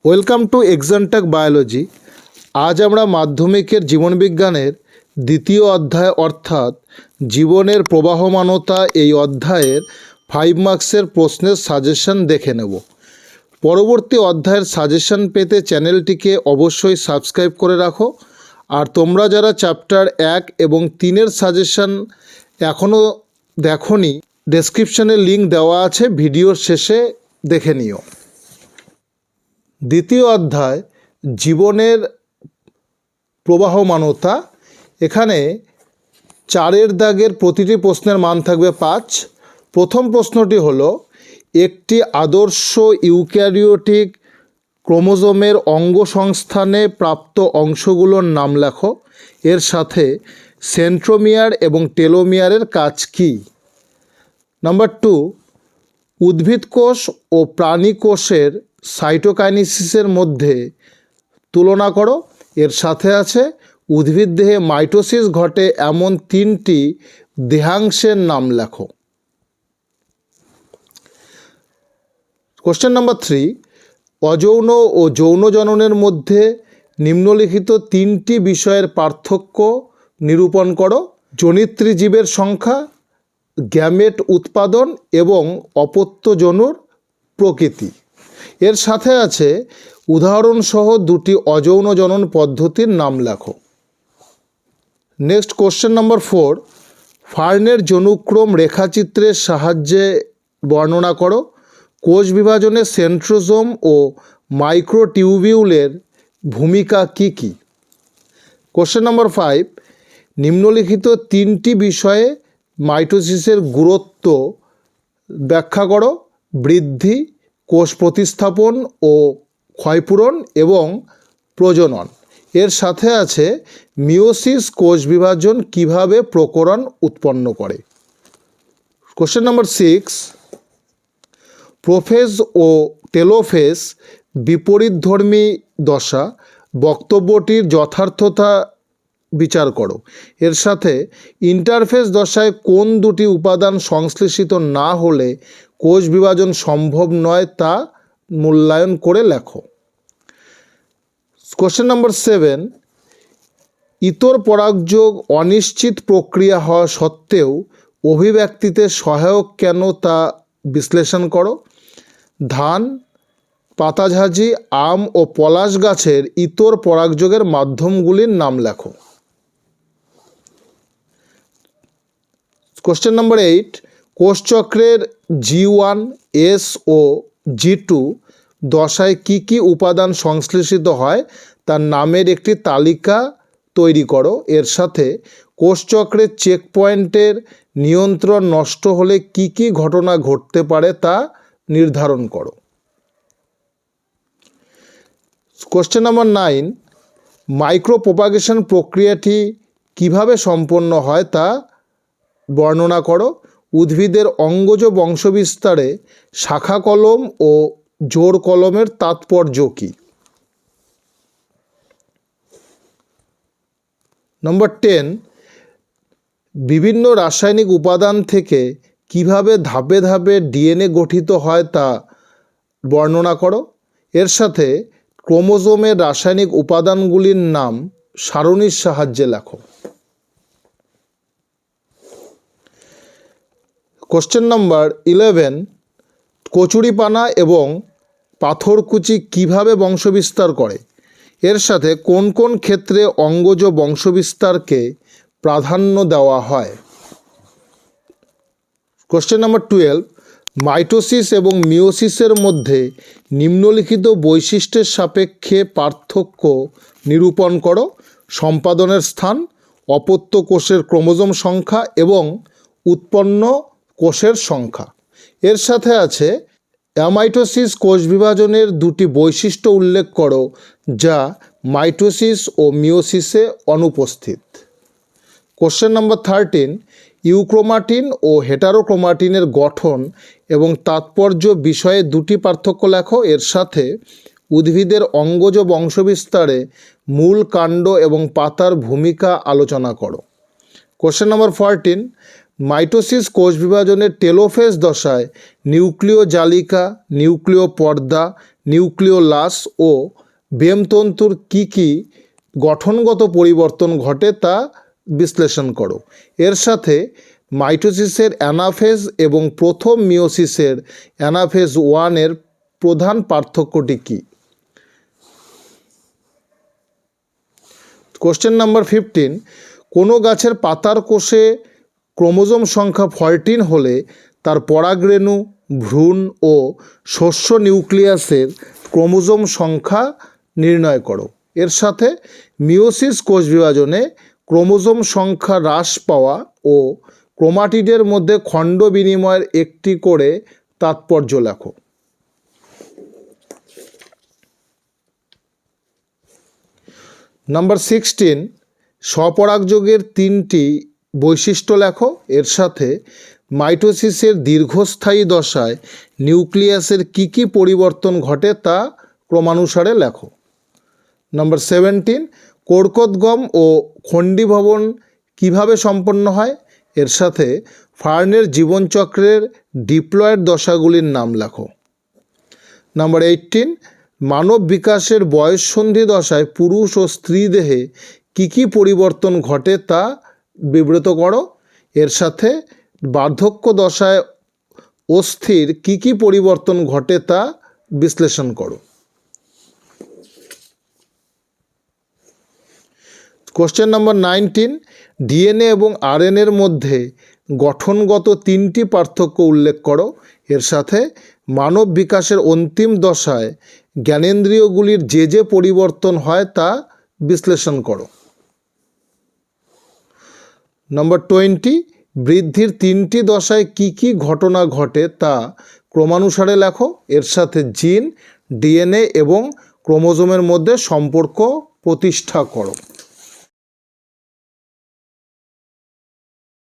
Welcome to এক্সানটেক biology. আজ আমরা মাধ্যমিকের জীবনবিজ্ঞানের দ্বিতীয় অধ্যায় অর্থাৎ জীবনের প্রবাহমানতা এই অধ্যায়ের 5 মার্কসের প্রশ্নের সাজেশন দেখে নেব। পরবর্তী অধ্যায়ের সাজেশন পেতে চ্যানেলটিকে অবশ্যই সাবস্ক্রাইব করে রাখো। আর তোমরা যারা চ্যাপ্টার 1 এবং 3-এর সাজেশন এখনও দেখোনি, ডেসক্রিপশনে লিঙ্ক দেওয়া আছে, ভিডিওর শেষে দেখে নিও। দ্বিতীয় অধ্যায় জীবনের প্রবাহমানতা। এখানে 4-এর দাগের প্রতিটি প্রশ্নের মান থাকবে 5। প্রথম প্রশ্নটি হলো, একটি আদর্শ ইউক্যারিওটিক ক্রোমোজোমের অঙ্গসংস্থানে প্রাপ্ত অংশগুলোর নাম লেখো। এর সাথে সেন্ট্রোমিয়ার এবং টেলোমিয়ারের কাজ কী? নাম্বার 2, উদ্ভিদ কোষ ও প্রাণী কোষের সাইটোকাইনেসিসের মধ্যে তুলনা করো। এর সাথে আছে উদ্ভিদ দেহে মাইটোসিস ঘটে এমন 3টি দেহাংশের নাম লেখো। কোশ্চেন নাম্বার 3, অযৌন ও যৌন জননের মধ্যে নিম্নলিখিত 3টি বিষয়ের পার্থক্য নিরূপণ করো। জনিত্রী জীবের সংখ্যা, গ্যামেট উৎপাদন এবং অপত্য যৌনর প্রকৃতি। এর সাথে আছে উদাহরণসহ 2টি অযৌন জনন পদ্ধতির নাম লেখো। নেক্সট কোশ্চেন নাম্বার 4, ফার্নের যৌনক্রম রেখাচিত্রের সাহায্যে বর্ণনা করো। কোষ বিভাজনে সেন্ট্রোজোম ও মাইক্রোটিউবিউলের ভূমিকা কী কী? কোশ্চেন নাম্বার 5, নিম্নলিখিত 3টি বিষয়ে মাইটোসিসের গুরুত্ব ব্যাখ্যা করো। বৃদ্ধি, কোষ প্রতিস্থাপন ও ক্ষয়পূরণ এবং প্রজনন। এর সাথে আছে মিওসিস কোষ বিভাজন কিভাবে প্রকরণ উৎপন্ন করে। কোশ্চেন নাম্বার 6, প্রোফেজ ও টেলোফেজ বিপরীতধর্মী দশা, বক্তব্যটির যথার্থতা বিচার করো। এর সাথে ইন্টারফেজ দশায় কোন 2টি উপাদান সংশ্লেষিত না হলে কোষ বিভাজন সম্ভব নয় তা মূল্যায়ন করে লেখো। কোশ্চেন নাম্বার 7, ইতর পরাগযোগ অনিশ্চিত প্রক্রিয়া হওয়া সত্ত্বেও অভিব্যক্তিতে সহায়ক কেন তা বিশ্লেষণ করো। ধান, পাতাঝাঁঝি, আম ও পলাশ গাছের ইতর পরাগযোগের মাধ্যমগুলির নাম লেখো। কোশ্চেন নাম্বার 8, কোষচক্রের G1, S ও G2 দশায় কী কী উপাদান সংশ্লেষিত হয় তার নামের একটি তালিকা তৈরি করো। এর সাথে কোষচক্রের চেক পয়েন্টের নিয়ন্ত্রণ নষ্ট হলে কী কী ঘটনা ঘটতে পারে তা নির্ধারণ করো। কোশ্চেন নাম্বার 9, মাইক্রোপ্রোপাগেশন প্রক্রিয়াটি কিভাবে সম্পন্ন হয় তা বর্ণনা করো। উদ্ভিদের অঙ্গজ বংশবিস্তারে শাখা কলম ও জোড় কলমের তাৎপর্য কী? নম্বর 10, বিভিন্ন রাসায়নিক উপাদান থেকে কিভাবে ধাপে ধাপে ডিএনএ গঠিত হয় তা বর্ণনা করো। এর সাথে ক্রোমোজোমের রাসায়নিক উপাদানগুলির নাম সারণীর সাহায্যে লেখো। কোশ্চেন নাম্বার 11, কচুরিপানা এবং পাথরকুচি কিভাবে বংশবিস্তার করে। এর সাথে কোন কোন ক্ষেত্রে অঙ্গজ বংশবিস্তারকে প্রাধান্য দেওয়া হয়। কোশ্চেন নাম্বার 12, মাইটোসিস এবং মিওসিসের মধ্যে নিম্নলিখিত বৈশিষ্ট্যের সাপেক্ষে পার্থক্য নিরূপণ করো। সম্পাদনের স্থান, অপত্য কোষের ক্রোমোজোম সংখ্যা এবং উৎপন্ন কোষের সংখ্যা। এর সাথে আছে অ্যামাইটোসিস কোষ বিভাজনের 2টি বৈশিষ্ট্য উল্লেখ করো যা মাইটোসিস ও মিওসিসে অনুপস্থিত। কোশ্চেন নাম্বার 13, ইউক্রোমাটিন ও হেটারোক্রোমাটিনের গঠন এবং তাৎপর্য বিষয়ে 2টি পার্থক্য লেখো। এর সাথে উদ্ভিদের অঙ্গজ বংশবিস্তারে মূল কাণ্ড এবং পাতার ভূমিকা আলোচনা করো। কোশ্চেন নাম্বার 14, মাইটোসিস কোষ বিভাজনের টেলোফেজ দশায় নিউক্লিয় জালিকা, নিউক্লিয় পর্দা, নিউক্লিওলাস ও বেমতন্তুর কী গঠনগত পরিবর্তন ঘটে তা বিশ্লেষণ করো। এর সাথে মাইটোসিসের অ্যানাফেজ এবং প্রথম মিওসিসের অ্যানাফেজ 1-এর প্রধান পার্থক্যটি কী? কোশ্চেন নাম্বার 15, কোনো গাছের পাতার কোষে ক্রোমোজোম সংখ্যা 14 হলে তার পরাগরেণু, ভ্রূণ ও শস্য নিউক্লিয়াসের ক্রোমোজোম সংখ্যা নির্ণয় করো। এর সাথে মিওসিস কোষ বিভাজনে ক্রোমোজোম সংখ্যা হ্রাস পাওয়া ও ক্রোমাটিডের মধ্যে খণ্ড বিনিময়ের একটি করে তাৎপর্য লেখো। নাম্বার 16, স্বপরাগযোগের 3টি বৈশিষ্ট্য লেখো। এর সাথে মাইটোসিসের দীর্ঘস্থায়ী দশায় নিউক্লিয়াসের কী পরিবর্তন ঘটে তা ক্রমানুসারে লেখো। নাম্বার 17, কর্কোদ্গম ও খণ্ডীভবন কিভাবে সম্পন্ন হয়? এর সাথে ফার্নের জীবনচক্রের ডিপ্লয়েড দশাগুলির নাম লেখো। নাম্বার 18, মানব বিকাশের বয়ঃসন্ধি দশায় পুরুষ ও স্ত্রী দেহে কী পরিবর্তন ঘটে তা বিবৃত করো। এর সাথে বার্ধক্য দশায় অস্থির কী পরিবর্তন ঘটে তা বিশ্লেষণ করো। কোশ্চেন নাম্বার 19, ডিএনএ এবং আরএনএর মধ্যে গঠনগত 3টি পার্থক্য উল্লেখ করো। এর সাথে মানব বিকাশের অন্তিম দশায় জ্ঞানেন্দ্রিয়গুলির যে পরিবর্তন হয় তা বিশ্লেষণ করো। নাম্বার 20, বৃদ্ধির 3টি দশায় কী ঘটনা ঘটে তা ক্রমানুসারে লেখো। এর সাথে জিন, ডিএনএ এবং ক্রোমোজোমের মধ্যে সম্পর্ক প্রতিষ্ঠা করো।